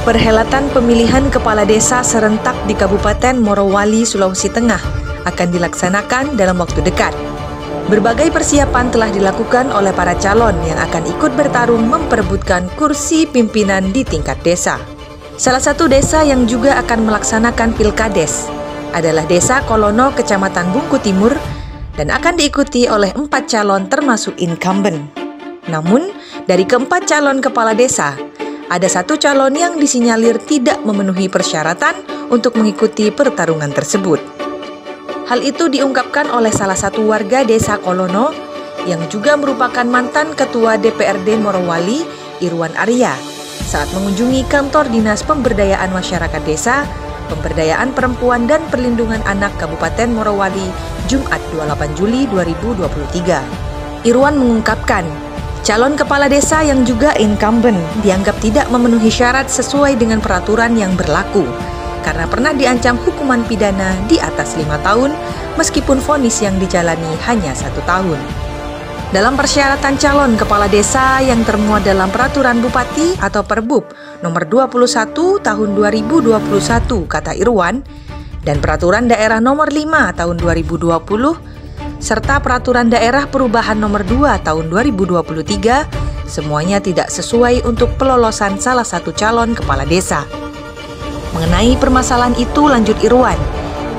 Perhelatan pemilihan kepala desa serentak di Kabupaten Morowali, Sulawesi Tengah akan dilaksanakan dalam waktu dekat. Berbagai persiapan telah dilakukan oleh para calon yang akan ikut bertarung memperebutkan kursi pimpinan di tingkat desa. Salah satu desa yang juga akan melaksanakan pilkades adalah Desa Kolono, Kecamatan Bungku Timur, dan akan diikuti oleh 4 calon termasuk incumbent. Namun, dari keempat calon kepala desa, ada 1 calon yang disinyalir tidak memenuhi persyaratan untuk mengikuti pertarungan tersebut. Hal itu diungkapkan oleh salah satu warga Desa Kolono yang juga merupakan mantan Ketua DPRD Morowali, Irwan Arya, saat mengunjungi kantor Dinas Pemberdayaan Masyarakat Desa, Pemberdayaan Perempuan dan Perlindungan Anak Kabupaten Morowali, Jumat 28 Juli 2023. Irwan mengungkapkan, calon kepala desa yang juga incumbent dianggap tidak memenuhi syarat sesuai dengan peraturan yang berlaku karena pernah diancam hukuman pidana di atas 5 tahun meskipun vonis yang dijalani hanya 1 tahun. Dalam persyaratan calon kepala desa yang termuat dalam Peraturan Bupati atau Perbub nomor 21 tahun 2021 kata Irwan, dan Peraturan Daerah nomor 5 tahun 2020 serta Peraturan Daerah Perubahan nomor 2 tahun 2023, semuanya tidak sesuai untuk pelolosan salah satu calon kepala desa. Mengenai permasalahan itu, lanjut Irwan,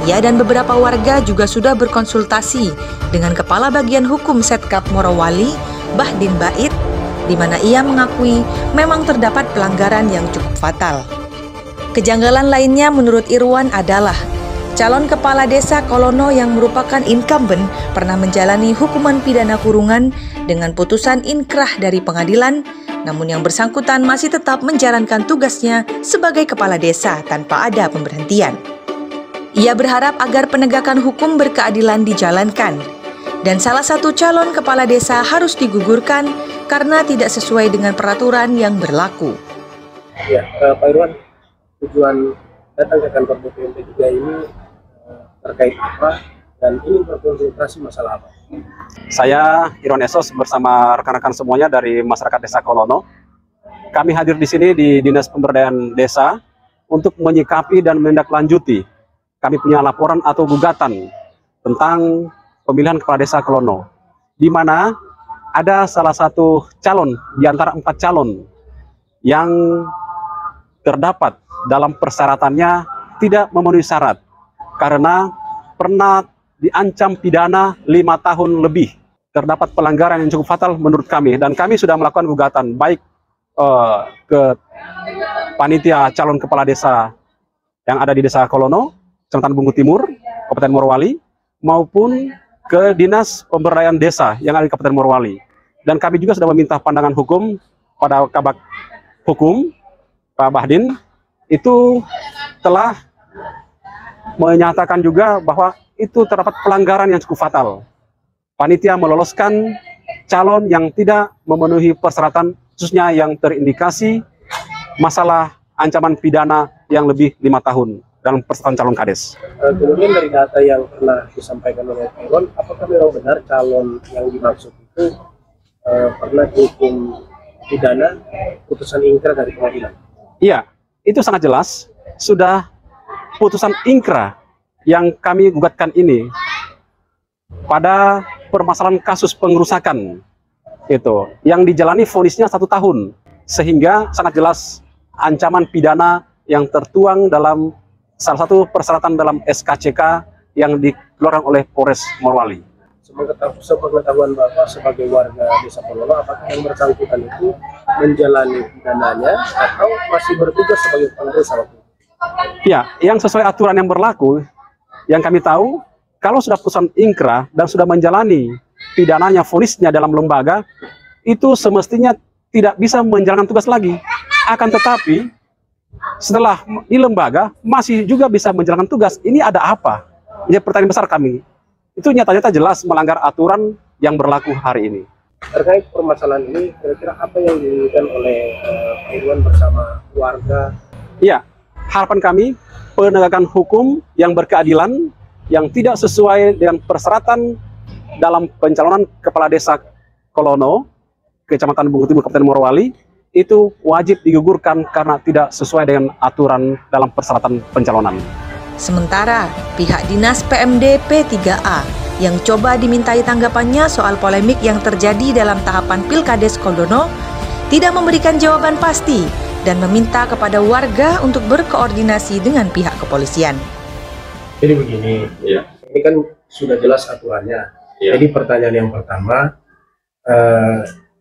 ia dan beberapa warga juga sudah berkonsultasi dengan Kepala Bagian Hukum Setkap Morowali, Bahdin Bait, di mana ia mengakui memang terdapat pelanggaran yang cukup fatal. Kejanggalan lainnya menurut Irwan adalah calon kepala desa Kolono yang merupakan incumbent pernah menjalani hukuman pidana kurungan dengan putusan inkrah dari pengadilan, namun yang bersangkutan masih tetap menjalankan tugasnya sebagai kepala desa tanpa ada pemberhentian. Ia berharap agar penegakan hukum berkeadilan dijalankan, dan salah satu calon kepala desa harus digugurkan karena tidak sesuai dengan peraturan yang berlaku. Ya, Pak Irwan, tujuan datang ke kantor BPMP 3 ini terkait apa dan ini berkonsultasi masalah apa? Saya Irwan Esos bersama rekan-rekan semuanya dari masyarakat Desa Kolono. Kami hadir di sini di Dinas Pemberdayaan Desa untuk menyikapi dan menindaklanjuti. Kami punya laporan atau gugatan tentang pemilihan kepala desa Kolono, di mana ada salah satu calon di antara 4 calon yang terdapat dalam persyaratannya tidak memenuhi syarat karena pernah diancam pidana 5 tahun lebih. Terdapat pelanggaran yang cukup fatal menurut kami, dan kami sudah melakukan gugatan baik ke panitia calon kepala desa yang ada di Desa Kolono, Kecamatan Bungku Timur, Kabupaten Morowali, maupun ke Dinas Pemberdayaan Desa yang ada di Kabupaten Morowali. Dan kami juga sudah meminta pandangan hukum pada Kabak Hukum, Pak Bahdin, itu telah menyatakan juga bahwa itu terdapat pelanggaran yang cukup fatal. Panitia meloloskan calon yang tidak memenuhi persyaratan, khususnya yang terindikasi masalah ancaman pidana yang lebih 5 tahun dalam persyaratan calon kades. Kemudian dari data yang pernah disampaikan oleh Pak Irwan, apakah memang benar calon yang dimaksud itu pernah dihukum pidana putusan ingkrah dari pengadilan? Iya, itu sangat jelas. Sudah putusan ingkrah yang kami gugatkan ini pada permasalahan kasus pengerusakan itu yang dijalani vonisnya 1 tahun, sehingga sangat jelas ancaman pidana yang tertuang dalam salah satu persyaratan dalam SKCK yang dikeluarkan oleh Polres Morowali. Sepengetahuan Bapak sebagai warga Desa Kolono, apakah yang bersangkutan itu menjalani pidananya atau masih bertugas sebagai pengurusa waktu itu? Ya, yang sesuai aturan yang berlaku, yang kami tahu, kalau sudah putusan ingkrah dan sudah menjalani pidananya, vonisnya dalam lembaga, itu semestinya tidak bisa menjalankan tugas lagi. Akan tetapi, setelah di lembaga, masih juga bisa menjalankan tugas. Ini ada apa? Ini pertanyaan besar kami. Itu nyata-nyata jelas melanggar aturan yang berlaku hari ini. Terkait permasalahan ini, kira-kira apa yang diinginkan oleh Pak Irwan bersama warga? Iya. Harapan kami, penegakan hukum yang berkeadilan, yang tidak sesuai dengan persyaratan dalam pencalonan kepala desa Kolono, Kecamatan Bungku Timur, Kabupaten Morowali, itu wajib digugurkan karena tidak sesuai dengan aturan dalam persyaratan pencalonan. Sementara pihak Dinas PMD P3A yang coba dimintai tanggapannya soal polemik yang terjadi dalam tahapan Pilkades Kolono tidak memberikan jawaban pasti dan meminta kepada warga untuk berkoordinasi dengan pihak kepolisian. Jadi begini, ini kan sudah jelas aturannya. Jadi pertanyaan yang pertama,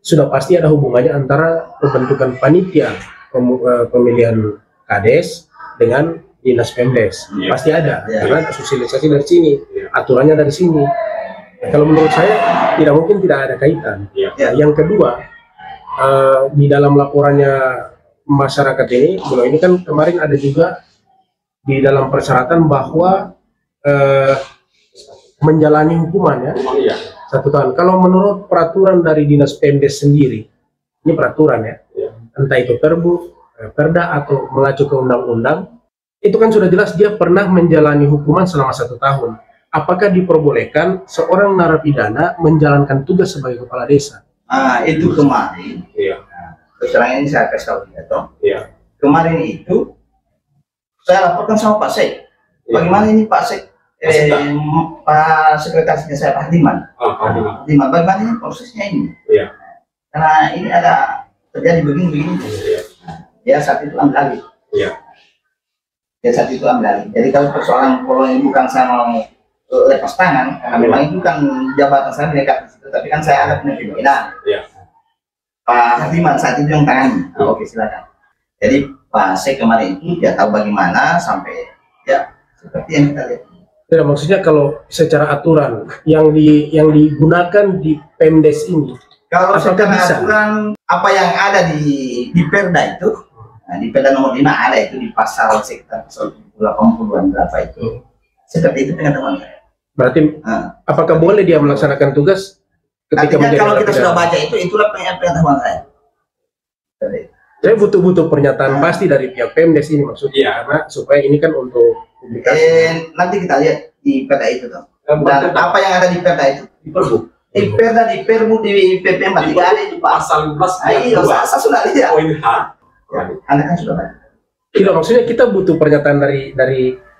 sudah pasti ada hubungannya antara pembentukan panitia pemilihan Kades dengan Dinas Pemdes. Pasti ada, karena sosialisasi dari sini, aturannya dari sini. Nah, kalau menurut saya tidak mungkin tidak ada kaitan. Yang kedua, di dalam laporannya masyarakat ini kan kemarin ada juga di dalam persyaratan bahwa menjalani hukuman 1 tahun. Kalau menurut peraturan dari Dinas Pemdes sendiri, ini peraturan entah itu Perbu, Perda atau mengacu ke undang-undang, itu kan sudah jelas dia pernah menjalani hukuman selama 1 tahun. Apakah diperbolehkan seorang narapidana menjalankan tugas sebagai kepala desa? Itu kemarin. Sekarang ini saya kasih tahu dia kemarin itu saya laporkan sama Pak Sek. Bagaimana ini Pak Sek? Pak Sekretarisnya saya Pak Diman. Bagaimana ini prosesnya ini? Karena ini ada terjadi begini. Ya saat itu ambil alih. Jadi kalau persoalan ini bukan saya mau lepas tangan, karena memang itu kan jabatan saya dekat di situ, tapi kan saya ada pimpinan. Pak Hardiman saat itu yang tangani. Oke, silakan. Jadi Pak Sek kemarin itu dia tahu bagaimana sampai seperti yang kita lihat. Tidak, maksudnya kalau secara aturan yang digunakan di Pemdes ini, kalau secara aturan apa yang ada di Perda itu, di Perda nomor 5 ada itu di pasal sekitar 80-an berapa itu. Seperti itu pengetahuan saya. Berarti apakah boleh dia melaksanakan tugas ketika menjadi kalau kita sudah baca itulah pengetahuan saya. Saya butuh pernyataan pasti dari pihak Pemdes ini maksudnya, karena supaya ini kan untuk publikasi. Nanti kita lihat di Perda itu toh. Dan apa yang ada di Perda itu? Di Perbu. Di Perda, di Perbu, di PP 43 ada itu pasal 15. Iya, saya sudah lihat. Anda kan sudah baca. Tidak, maksudnya kita butuh pernyataan dari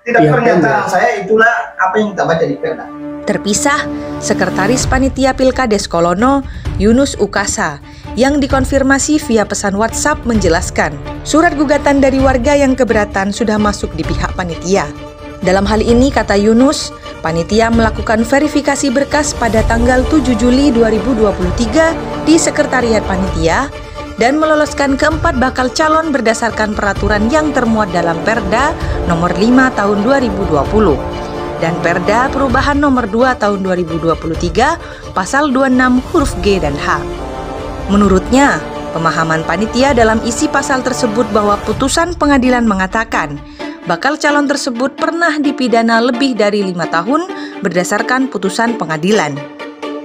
tidak, pernyataan saya itulah apa yang kita baca di Perda. Terpisah, Sekretaris Panitia Pilkades Kolono, Yunus Ukasa, yang dikonfirmasi via pesan WhatsApp menjelaskan, surat gugatan dari warga yang keberatan sudah masuk di pihak panitia. Dalam hal ini, kata Yunus, panitia melakukan verifikasi berkas pada tanggal 7 Juli 2023 di Sekretariat Panitia dan meloloskan keempat bakal calon berdasarkan peraturan yang termuat dalam Perda nomor 5 tahun 2020 dan Perda Perubahan nomor 2 tahun 2023 pasal 26 huruf G dan H. Menurutnya, pemahaman panitia dalam isi pasal tersebut bahwa putusan pengadilan mengatakan bakal calon tersebut pernah dipidana lebih dari 5 tahun berdasarkan putusan pengadilan.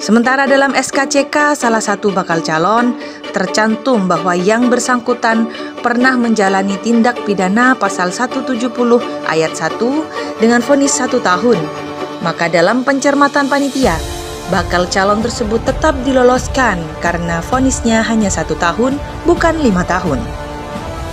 Sementara dalam SKCK salah satu bakal calon tercantum bahwa yang bersangkutan pernah menjalani tindak pidana pasal 170 ayat 1 dengan vonis 1 tahun. Maka dalam pencermatan panitia, bakal calon tersebut tetap diloloskan karena vonisnya hanya 1 tahun, bukan 5 tahun.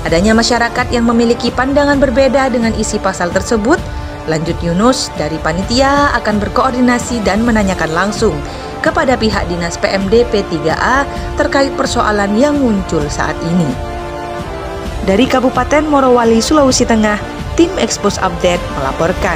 Adanya masyarakat yang memiliki pandangan berbeda dengan isi pasal tersebut, lanjut Yunus, dari panitia akan berkoordinasi dan menanyakan langsung kepada pihak Dinas PMD P3A terkait persoalan yang muncul saat ini. Dari Kabupaten Morowali, Sulawesi Tengah, tim Expose Update melaporkan.